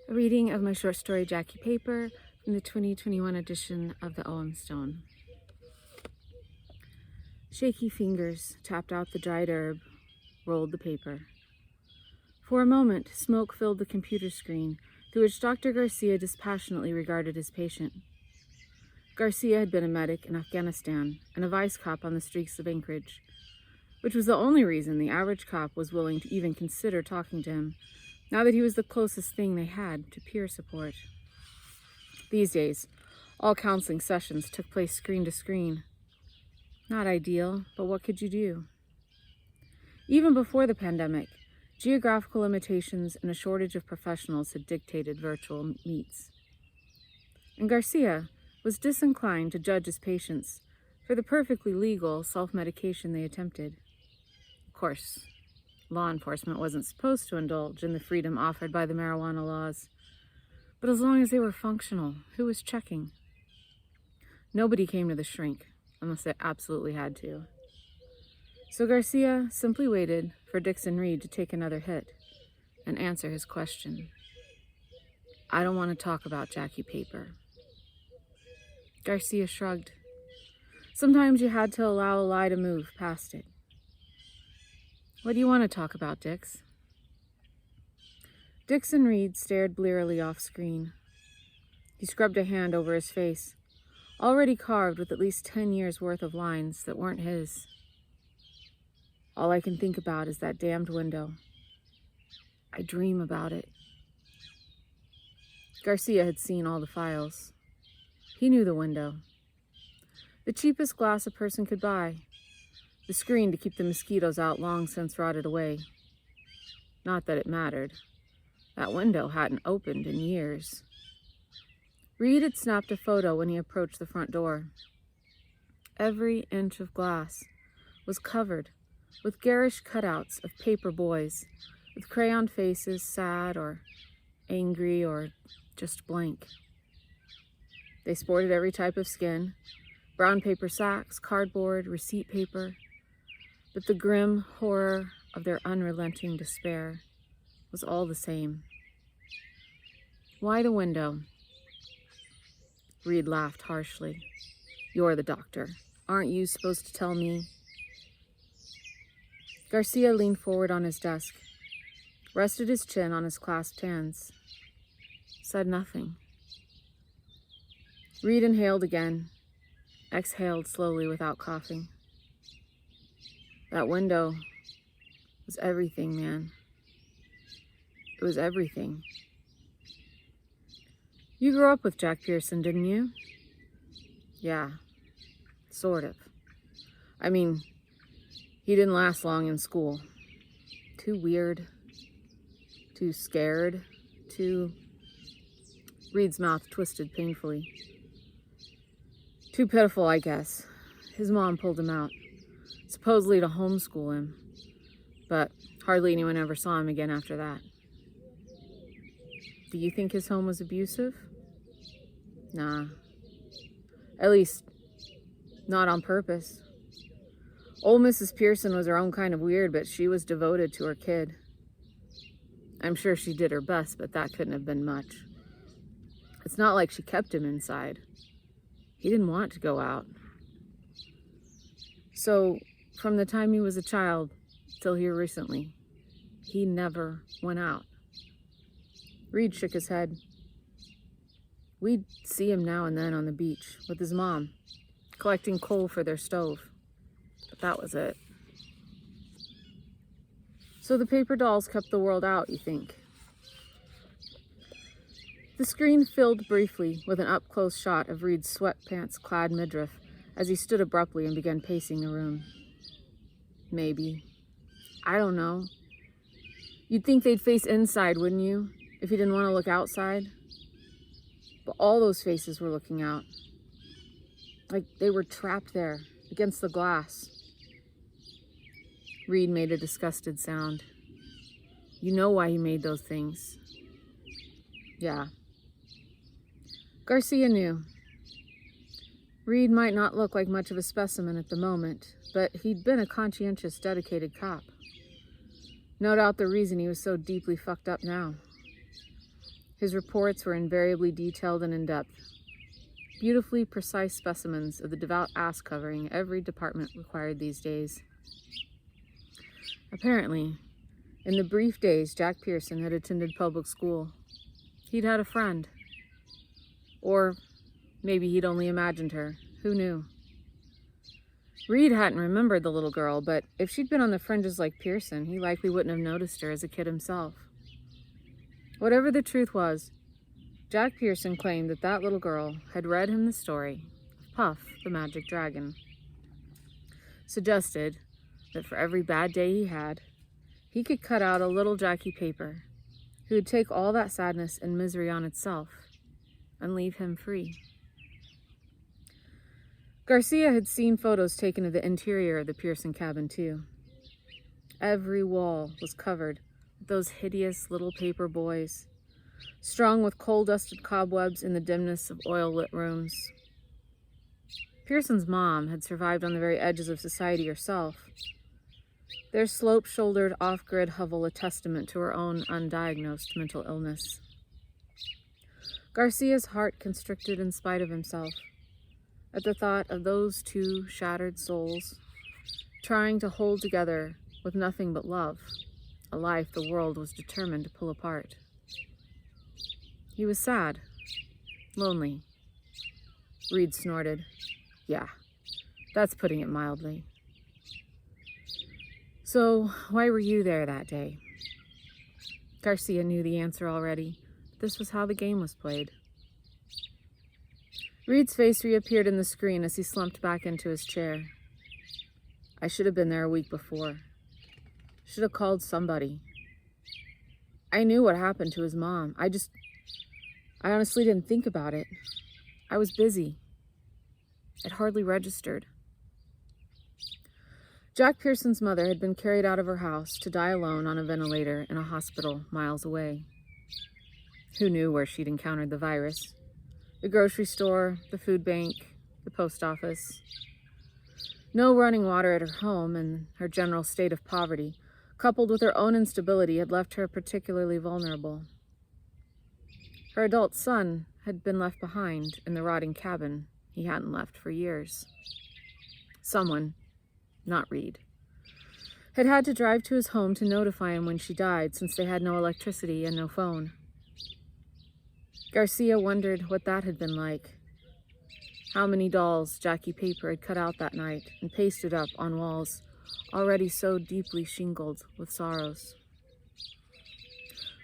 A reading of my short story Jackie Paper from the 2021 edition of the Ogham Stone. Shaky fingers tapped out the dried herb, rolled the paper. For a moment, smoke filled the computer screen through which Dr. Garcia dispassionately regarded his patient. Garcia had been a medic in Afghanistan and a vice cop on the streets of Anchorage, which was the only reason the average cop was willing to even consider talking to him, now that he was the closest thing they had to peer support. These days, all counseling sessions took place screen to screen. Not ideal, but what could you do? Even before the pandemic, geographical limitations and a shortage of professionals had dictated virtual meets. And Garcia was disinclined to judge his patients for the perfectly legal self-medication they attempted. Of course, law enforcement wasn't supposed to indulge in the freedom offered by the marijuana laws, but as long as they were functional, who was checking? Nobody came to the shrink unless they absolutely had to. So Garcia simply waited for Dixon Reed to take another hit and answer his question. "I don't want to talk about Jackie Paper." Garcia shrugged. Sometimes you had to allow a lie to move past it. "What do you want to talk about, Dix?" Dixon Reed stared blearily off screen. He scrubbed a hand over his face, already carved with at least 10 years' worth of lines that weren't his. "All I can think about is that damned window. I dream about it." Garcia had seen all the files. He knew the window. The cheapest glass a person could buy. The screen to keep the mosquitoes out long since rotted away. Not that it mattered. That window hadn't opened in years. Reed had snapped a photo when he approached the front door. Every inch of glass was covered with garish cutouts of paper boys with crayon faces, sad or angry or just blank. They sported every type of skin, brown paper sacks, cardboard, receipt paper, but the grim horror of their unrelenting despair was all the same. "Why the window?" Reed laughed harshly. "You're the doctor. Aren't you supposed to tell me?" Garcia leaned forward on his desk, rested his chin on his clasped hands, said nothing. Reed inhaled again, exhaled slowly without coughing. "That window was everything, man. It was everything." "You grew up with Jack Pearson, didn't you?" "Yeah, sort of. I mean, he didn't last long in school. Too weird, too scared, too..." Reed's mouth twisted painfully. "Too pitiful, I guess. His mom pulled him out, supposedly to homeschool him, but hardly anyone ever saw him again after that." "Do you think his home was abusive?" "Nah. At least, not on purpose. Old Mrs. Pearson was her own kind of weird, but she was devoted to her kid. I'm sure she did her best, but that couldn't have been much. It's not like she kept him inside. He didn't want to go out. So, from the time he was a child till here recently, he never went out." Reed shook his head. "We'd see him now and then on the beach with his mom, collecting coal for their stove. But that was it." "So the paper dolls kept the world out, you think?" The screen filled briefly with an up-close shot of Reed's sweatpants-clad midriff as he stood abruptly and began pacing the room. "Maybe. I don't know. You'd think they'd face inside, wouldn't you, if you didn't want to look outside? But all those faces were looking out. Like they were trapped there, against the glass." Reed made a disgusted sound. "You know why he made those things." "Yeah." Garcia knew. Reed might not look like much of a specimen at the moment, but he'd been a conscientious, dedicated cop. No doubt the reason he was so deeply fucked up now. His reports were invariably detailed and in-depth, beautifully precise specimens of the devout ass covering every department required these days. Apparently, in the brief days Jack Pearson had attended public school, he'd had a friend. Or maybe he'd only imagined her. Who knew? Reed hadn't remembered the little girl, but if she'd been on the fringes like Pearson, he likely wouldn't have noticed her as a kid himself. Whatever the truth was, Jack Pearson claimed that that little girl had read him the story of Puff the Magic Dragon, suggested that for every bad day he could cut out a little Jackie paper who would take all that sadness and misery on itself and leave him free. Garcia had seen photos taken of the interior of the Pearson cabin, too. Every wall was covered with those hideous little paper boys, strung with coal-dusted cobwebs in the dimness of oil-lit rooms. Pearson's mom had survived on the very edges of society herself, their slope-shouldered, off-grid hovel a testament to her own undiagnosed mental illness. Garcia's heart constricted in spite of himself at the thought of those two shattered souls trying to hold together with nothing but love, a life the world was determined to pull apart. He was sad, lonely. Reed snorted. Yeah, that's putting it mildly. So, why were you there that day? Garcia knew the answer already. This was how the game was played. Reed's face reappeared in the screen as he slumped back into his chair. I should have been there a week before. Should have called somebody. I knew what happened to his mom. I honestly didn't think about it. I was busy. It hardly registered. Jack Pearson's mother had been carried out of her house to die alone on a ventilator in a hospital miles away. Who knew where she'd encountered the virus? The grocery store, the food bank, the post office. No running water at her home, and her general state of poverty, coupled with her own instability, had left her particularly vulnerable. Her adult son had been left behind in the rotting cabin he hadn't left for years. Someone, not Reed, had had to drive to his home to notify him when she died, since they had no electricity and no phone. Garcia wondered what that had been like. How many dolls Jackie Paper had cut out that night and pasted up on walls already so deeply shingled with sorrows.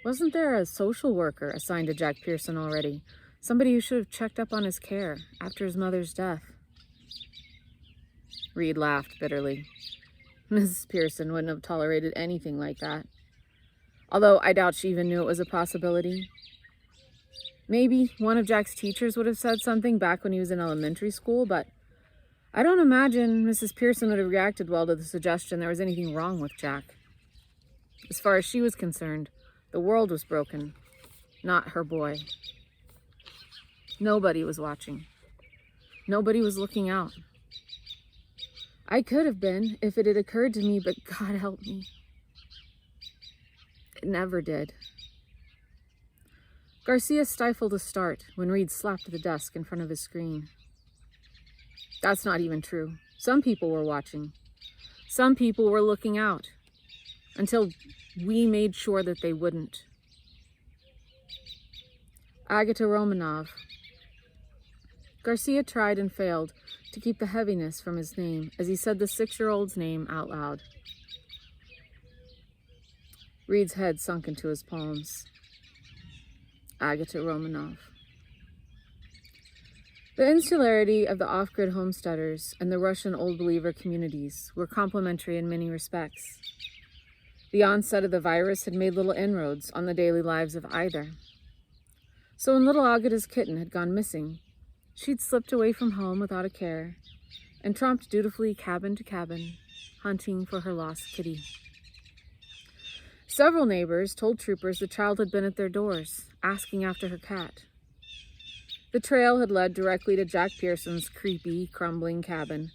Wasn't there a social worker assigned to Jack Pearson already? Somebody who should have checked up on his care after his mother's death? Reed laughed bitterly. Mrs. Pearson wouldn't have tolerated anything like that. Although I doubt she even knew it was a possibility. Maybe one of Jack's teachers would have said something back when he was in elementary school, but I don't imagine Mrs. Pearson would have reacted well to the suggestion there was anything wrong with Jack. As far as she was concerned, the world was broken, not her boy. Nobody was watching. Nobody was looking out. I could have been if it had occurred to me, but God help me. It never did. Garcia stifled a start when Reed slapped the desk in front of his screen. That's not even true. Some people were watching. Some people were looking out. Until we made sure that they wouldn't. Agata Romanov. Garcia tried and failed to keep the heaviness from his name as he said the 6-year-old's name out loud. Reed's head sunk into his palms. Agata Romanov. The insularity of the off-grid homesteaders and the Russian Old Believer communities were complementary in many respects. The onset of the virus had made little inroads on the daily lives of either. So when little Agata's kitten had gone missing, she'd slipped away from home without a care and tromped dutifully cabin to cabin, hunting for her lost kitty. Several neighbors told troopers the child had been at their doors, asking after her cat. The trail had led directly to Jack Pearson's creepy, crumbling cabin,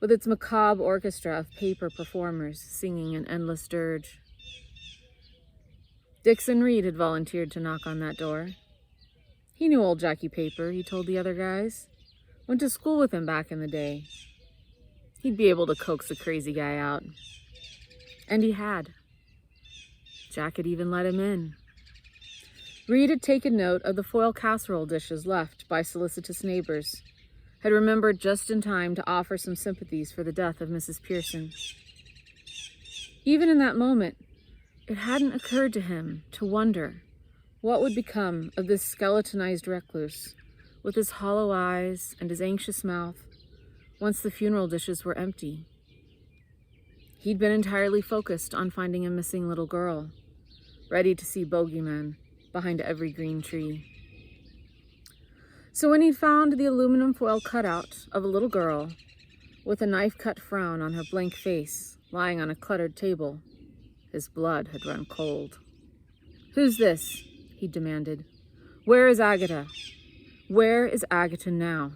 with its macabre orchestra of paper performers singing an endless dirge. Dixon Reed had volunteered to knock on that door. He knew old Jackie Paper, he told the other guys. Went to school with him back in the day. He'd be able to coax the crazy guy out. And he had. Jack had even let him in. Reed had taken note of the foil casserole dishes left by solicitous neighbors, had remembered just in time to offer some sympathies for the death of Mrs. Pearson. Even in that moment, it hadn't occurred to him to wonder what would become of this skeletonized recluse, with his hollow eyes and his anxious mouth, once the funeral dishes were empty. He'd been entirely focused on finding a missing little girl, ready to see bogeymen behind every green tree. So when he'd found the aluminum foil cutout of a little girl with a knife-cut frown on her blank face lying on a cluttered table, his blood had run cold. "Who's this?" he demanded. "Where is Agatha? Where is Agatha now?"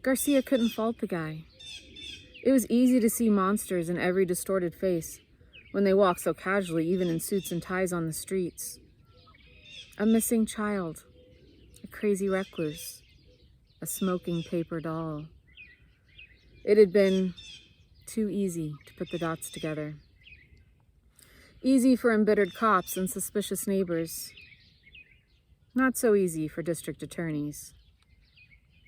Garcia couldn't fault the guy. It was easy to see monsters in every distorted face when they walked so casually, even in suits and ties on the streets. A missing child, a crazy recluse, a smoking paper doll. It had been too easy to put the dots together. Easy for embittered cops and suspicious neighbors. Not so easy for district attorneys.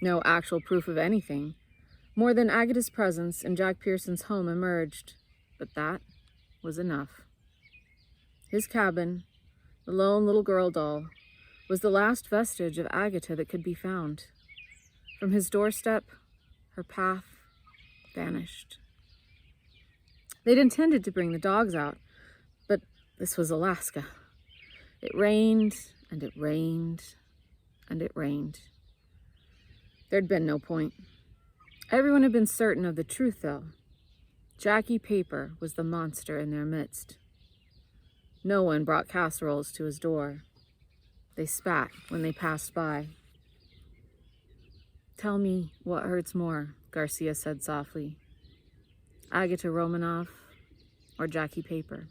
No actual proof of anything, more than Agatha's presence in Jack Pearson's home emerged, but that was enough. His cabin, the lone little girl doll, was the last vestige of Agatha that could be found. From his doorstep, her path vanished. They'd intended to bring the dogs out, but this was Alaska. It rained, and it rained, and it rained. There'd been no point. Everyone had been certain of the truth, though. Jackie Paper was the monster in their midst. No one brought casseroles to his door. They spat when they passed by. "Tell me what hurts more," Garcia said softly. "Agatha Romanoff or Jackie Paper?"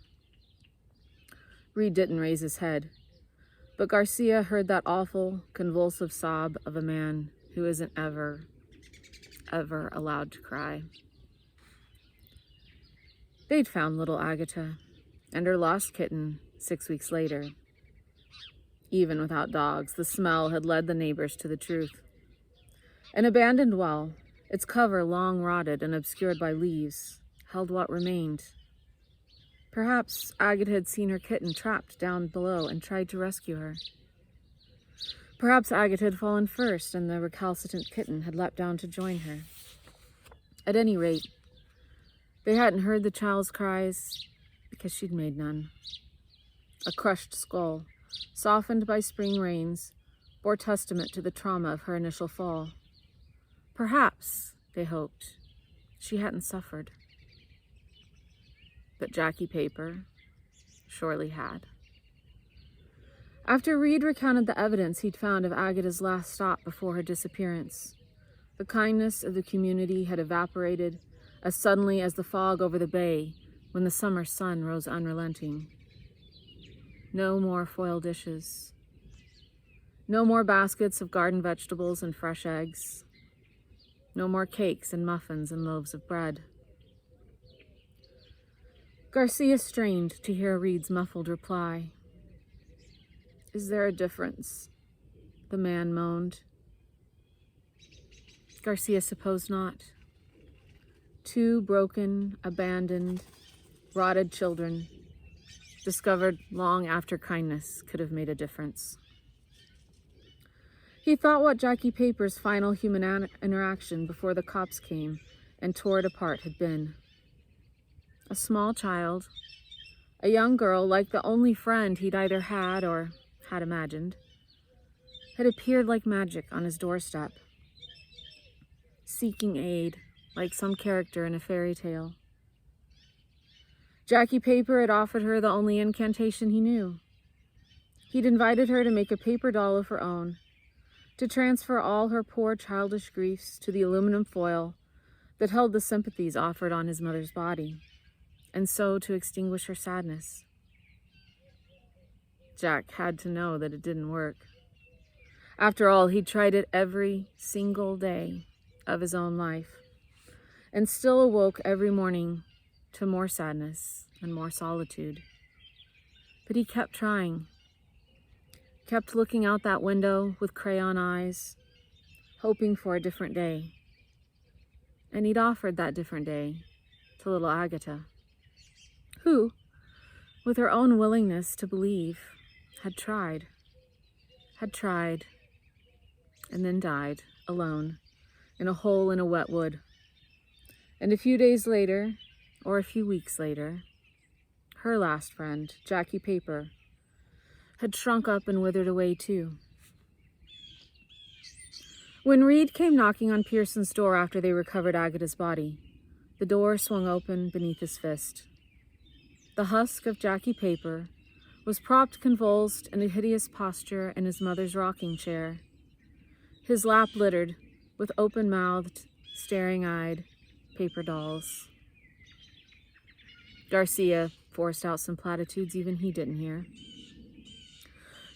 Reed didn't raise his head, but Garcia heard that awful, convulsive sob of a man who isn't ever allowed to cry. They'd found little Agatha and her lost kitten 6 weeks later. Even without dogs, the smell had led the neighbors to the truth. An abandoned well, its cover long rotted and obscured by leaves, held what remained. Perhaps Agatha had seen her kitten trapped down below and tried to rescue her. Perhaps Agatha had fallen first and the recalcitrant kitten had leapt down to join her. At any rate, they hadn't heard the child's cries because she'd made none. A crushed skull, softened by spring rains, bore testament to the trauma of her initial fall. Perhaps, they hoped, she hadn't suffered. But Jackie Paper surely had. After Reed recounted the evidence he'd found of Agatha's last stop before her disappearance, the kindness of the community had evaporated as suddenly as the fog over the bay when the summer sun rose unrelenting. No more foil dishes. No more baskets of garden vegetables and fresh eggs. No more cakes and muffins and loaves of bread. Garcia strained to hear Reed's muffled reply. "Is there a difference?" the man moaned. Garcia supposed not. 2 broken, abandoned, rotted children, discovered long after kindness could have made a difference. He thought what Jackie Paper's final human interaction before the cops came and tore it apart had been. A small child, a young girl like the only friend he'd either had or had imagined, had appeared like magic on his doorstep, seeking aid like some character in a fairy tale. Jackie Paper had offered her the only incantation he knew. He'd invited her to make a paper doll of her own, to transfer all her poor childish griefs to the aluminum foil that held the sympathies offered on his mother's body, and so to extinguish her sadness. Jack had to know that it didn't work. After all, he'd tried it every single day of his own life, and still awoke every morning to more sadness and more solitude. But he kept trying, kept looking out that window with crayon eyes, hoping for a different day. And he'd offered that different day to little Agatha, who, with her own willingness to believe, had tried, and then died alone in a hole in a wet wood. And a few days later, or a few weeks later, her last friend, Jackie Paper, had shrunk up and withered away too. When Reed came knocking on Pearson's door after they recovered Agatha's body, the door swung open beneath his fist. The husk of Jackie Paper was propped convulsed in a hideous posture in his mother's rocking chair, his lap littered with open-mouthed, staring-eyed paper dolls. Garcia forced out some platitudes even he didn't hear.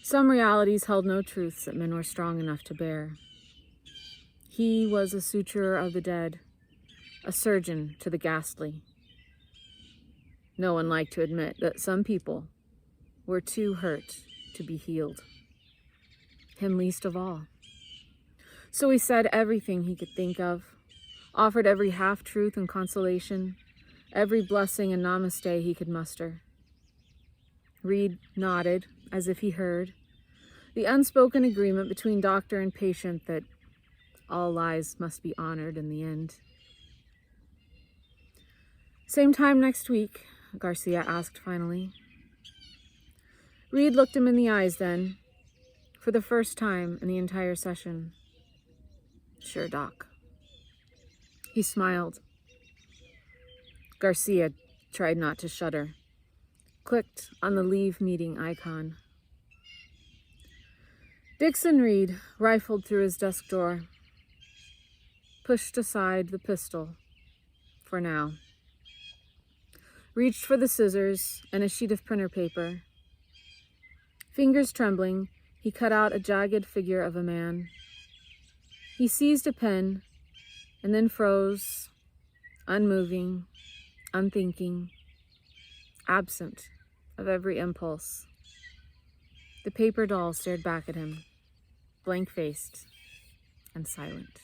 Some realities held no truths that men were strong enough to bear. He was a suturer of the dead, a surgeon to the ghastly. No one liked to admit that some people were too hurt to be healed. Him least of all. So he said everything he could think of, offered every half-truth and consolation, every blessing and namaste he could muster. Reed nodded as if he heard, the unspoken agreement between doctor and patient that all lives must be honored in the end. Same time next week, Garcia asked finally. Reed looked him in the eyes then, for the first time in the entire session. Sure, Doc. He smiled. Garcia tried not to shudder, clicked on the leave meeting icon. Dixon Reed rifled through his desk drawer, pushed aside the pistol, for now, reached for the scissors and a sheet of printer paper. Fingers trembling, he cut out a jagged figure of a man. He seized a pen and then froze, unmoving, unthinking, absent of every impulse. The paper doll stared back at him, blank-faced and silent.